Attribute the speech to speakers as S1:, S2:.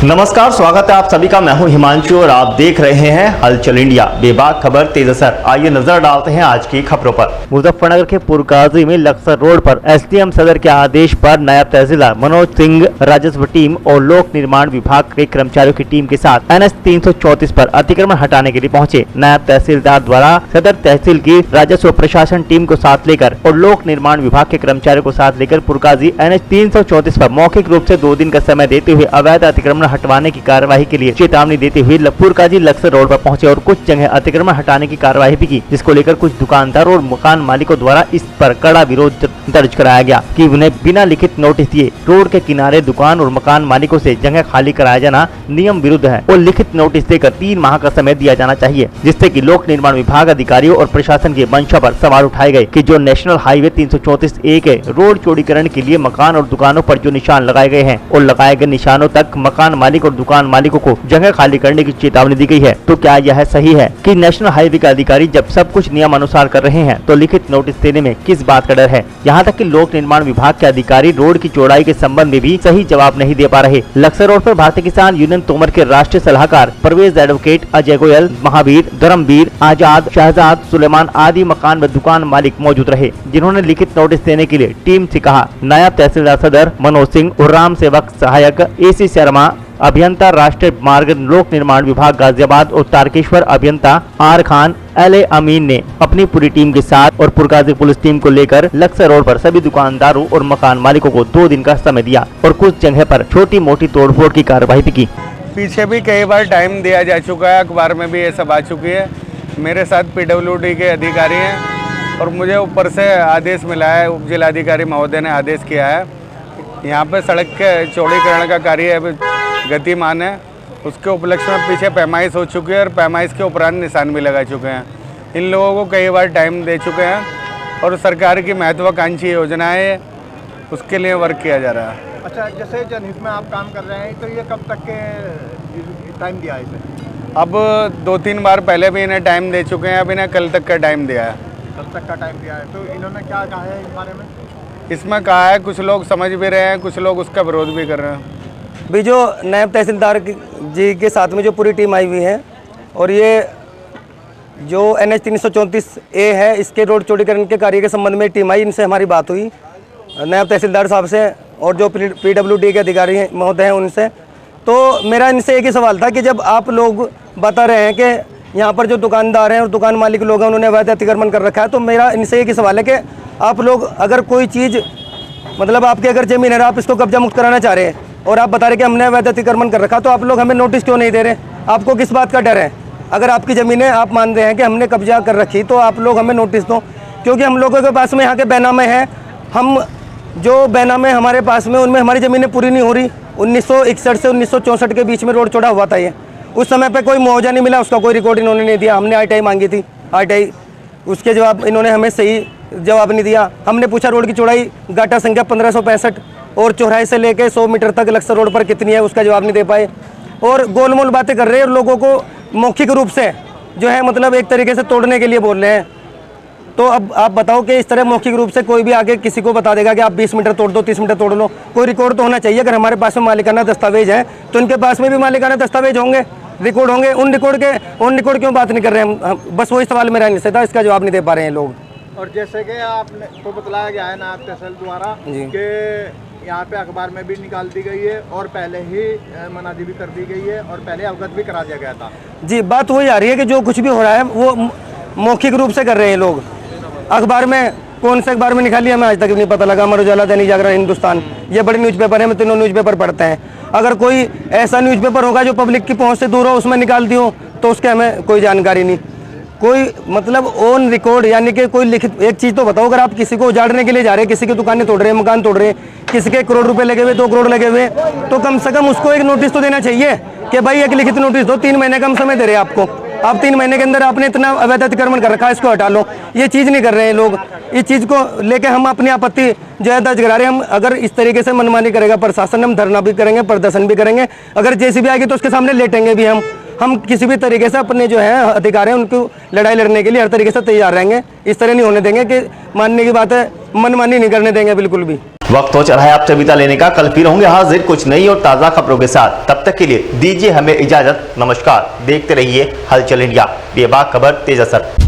S1: नमस्कार, स्वागत है आप सभी का। मैं हूं हिमांशु और आप देख रहे हैं हलचल इंडिया। बेबाक खबर तेज असर। आइए नजर डालते हैं आज की खबरों पर। मुजफ्फरनगर के पुरकाजी में लक्सर रोड पर एसडीएम सदर के आदेश पर नायब तहसीलदार मनोज सिंह राजस्व टीम और लोक निर्माण विभाग के कर्मचारियों की टीम के साथ NH 334 पर अतिक्रमण हटाने के लिए पहुंचे। नायब तहसीलदार द्वारा सदर तहसील की राजस्व प्रशासन टीम को साथ लेकर और लोक निर्माण विभाग के कर्मचारियों को साथ लेकर पुरकाजी NH 334 पर मौखिक रूप से 2 दिन का समय देते हुए अवैध अतिक्रमण हटवाने की कार्यवाही के लिए चेतावनी देते हुए पुरकाजी लक्सर रोड पर पहुंचे और कुछ जगह अतिक्रमण हटाने की कार्यवाही भी की, जिसको लेकर कुछ दुकानदारों और मकान मालिकों द्वारा इस पर कड़ा विरोध दर्ज कराया गया कि उन्हें बिना लिखित नोटिस दिए रोड के किनारे दुकान और मकान मालिकों से जगह खाली कराया जाना नियम विरुद्ध है और लिखित नोटिस देकर 3 माह का समय दिया जाना चाहिए, जिससे कि लोक निर्माण विभाग अधिकारियों और प्रशासन की मंशा पर सवाल उठाए गए कि जो नेशनल हाईवे 334A के रोड चौड़ीकरण के लिए मकान और दुकानों पर जो निशान लगाए गए हैं और लगाए गए निशानों तक मकान मालिक और दुकान मालिकों को जगह खाली करने की चेतावनी दी गई है। तो क्या यह सही है कि नेशनल हाईवे के अधिकारी जब सब कुछ नियम अनुसार कर रहे हैं तो लिखित नोटिस देने में किस बात का डर है? यहाँ तक कि लोक निर्माण विभाग के अधिकारी रोड की चौड़ाई के संबंध में भी सही जवाब नहीं दे पा रहे। लक्सर रोड पर भारतीय किसान यूनियन तोमर के राष्ट्रीय सलाहकार परवेज एडवोकेट अजय गोयल, महावीर, धर्मवीर, आजाद, शहजाद, सुलेमान आदि मकान व दुकान मालिक मौजूद रहे, जिन्होंने लिखित नोटिस देने के लिए टीम से कहा। नायब तहसीलदार सदर मनोज सिंह और राम सेवक सहायक AC शर्मा, अभियंता राष्ट्रीय मार्ग लोक निर्माण विभाग गाजियाबाद और तारकेश्वर अभियंता R खान, LA अमीन ने अपनी पूरी टीम के साथ और पुरकाजी पुलिस टीम को लेकर लक्सर रोड पर सभी दुकानदारों और मकान मालिकों को 2 दिन का समय दिया और कुछ जगह पर छोटी मोटी तोड़फोड़ की कार्रवाई भी की।
S2: पीछे भी कई बार टाइम दिया जा चुका है, अखबार में भी ये सब आ चुकी है। मेरे साथ PWD के अधिकारी हैं और मुझे ऊपर से आदेश मिला है, उप जिलाधिकारी महोदय ने आदेश किया है। यहाँ पे सड़क के चौड़ीकरण का कार्य अभी गतिमान है, उसके उपलक्ष्य में पीछे पैमाइश हो चुकी है और पैमाइश के उपरांत निशान भी लगा चुके हैं। इन लोगों को कई बार टाइम दे चुके हैं और सरकार की महत्वाकांक्षी योजना है, उसके लिए वर्क किया जा रहा है।
S3: अच्छा, जैसे जनहित में आप काम कर रहे हैं तो ये कब तक के टाइम दिया है इसे?
S2: अब 2-3 बार पहले भी इन्हें टाइम दे चुके हैं, अब इन्हें कल तक का टाइम दिया है।
S3: कल तक का टाइम दिया है, तो इन्होंने क्या कहा है इस बारे में?
S2: इसमें कहा है कुछ लोग समझ भी रहे हैं, कुछ लोग उसका विरोध भी कर रहे हैं।
S4: भी जो नायब तहसीलदार जी के साथ में जो पूरी टीम आई हुई है और ये जो NH 334A है इसके रोड चौड़ीकरण के कार्य के संबंध में टीम आई, इनसे हमारी बात हुई नायब तहसीलदार साहब से और जो PWD के अधिकारी महोदय हैं उनसे। तो मेरा इनसे एक ही सवाल था कि जब आप लोग बता रहे हैं कि यहाँ पर जो दुकानदार हैं और दुकान मालिक लोग हैं उन्होंने अवैध अतिक्रमण कर रखा है, तो मेरा इनसे एक ही सवाल है कि आप लोग अगर कोई चीज़ मतलब आपकी अगर ज़मीन है, आप इसको कब्जा मुक्त कराना चाह रहे हैं और आप बता रहे कि हमने अवैध अतिक्रमण कर रखा, तो आप लोग हमें नोटिस क्यों नहीं दे रहे? आपको किस बात का डर है? अगर आपकी ज़मीन है, आप मान रहे हैं कि हमने कब्जा कर रखी, तो आप लोग हमें नोटिस दो, क्योंकि हम लोगों के पास में यहाँ के बैनामे हैं। हम जो बैनामे हमारे पास में उनमें हमारी ज़मीनें पूरी नहीं हो रही। 1961 से 1964 के बीच में रोड चौड़ा हुआ था ये, उस समय पर कोई मुआवजा नहीं मिला, उसका कोई रिकॉर्ड इन्होंने नहीं दिया। हमने RTI मांगी थी, RTI उसके जवाब इन्होंने हमें सही जवाब नहीं दिया। हमने पूछा रोड की चौड़ाई गाटा संख्या 1565 और चौराहे से लेके 100 मीटर तक लक्सर रोड पर कितनी है, उसका जवाब नहीं दे पाए और गोलमोल बातें कर रहे हैं और लोगों को मौखिक रूप से जो है मतलब एक तरीके से तोड़ने के लिए बोल रहे हैं। तो अब आप बताओ कि इस तरह मौखिक रूप से कोई भी आगे किसी को बता देगा कि आप 20 मीटर तोड़ दो, 30 मीटर तोड़ लो, कोई रिकॉर्ड तो होना चाहिए। अगर हमारे पास में मालिकाना दस्तावेज है तो इनके पास में भी मालिकाना दस्तावेज होंगे, रिकॉर्ड होंगे। उन रिकॉर्ड क्यों बात नहीं कर रहे हैं? बस वही सवाल मेरा इनसे था, इसका जवाब नहीं दे पा रहे हैं लोग।
S3: और जैसे कि आपने को बतलाया गया है नायब तहसील द्वारा कि यहाँ पे अखबार में भी निकाल दी गई है और पहले ही मनादी भी कर दी गई है और पहले अवगत भी करा दिया गया था। जी,
S4: बात वही आ रही है कि जो कुछ भी हो रहा है वो मौखिक रूप से कर रहे हैं लोग। अखबार में कौन से अखबार में निकाली हमें आज तक नहीं पता लगा। अमर उजाला, दैनिक जागरण, हिंदुस्तान, ये बड़े न्यूज़पेपर हैं, हम तीनों न्यूज़पेपर पढ़ते हैं। अगर कोई ऐसा न्यूज़पेपर होगा जो पब्लिक की पहुँच से दूर हो, उसमें निकाल दियो तो उसके हमें कोई जानकारी नहीं, कोई मतलब ऑन रिकॉर्ड यानी कि कोई लिखित। एक चीज़ तो बताओ, अगर आप किसी को उजाड़ने के लिए जा रहे हैं, किसी की दुकानें तोड़ रहे हैं, मकान तोड़ रहे हैं, किसी के 1 करोड़ रुपए लगे हुए, 2 करोड़ लगे हुए, तो कम से कम उसको एक नोटिस तो देना चाहिए कि भाई एक लिखित नोटिस दो, 3 महीने का हम समय दे रहे हैं आपको, आप 3 महीने के अंदर आपने इतना अवैध अतिक्रमण कर रखा है, इसको हटा लो। ये चीज़ नहीं कर रहे हैं लोग। इस चीज़ को लेकर हम अपनी आपत्ति जो है दर्ज करा रहे हैं। हम अगर इस तरीके से मनमानी करेगा प्रशासन, हम धरना भी करेंगे, प्रदर्शन भी करेंगे। अगर JCB आएगी तो उसके सामने लेटेंगे भी हम किसी भी तरीके से अपने जो है अधिकार हैं उनको लड़ाई लड़ने के लिए हर तरीके से तैयार रहेंगे। इस तरह नहीं होने देंगे कि मानने की बात है, मनमानी नहीं करने देंगे बिल्कुल भी।
S1: वक्त हो चला है आपसे विदा लेने का। कल फिर होंगे हाजिर कुछ नई और ताज़ा खबरों के साथ। तब तक के लिए दीजिए हमें इजाजत। नमस्कार। देखते रहिए हलचल इंडिया, बेबाक खबर तेज असर।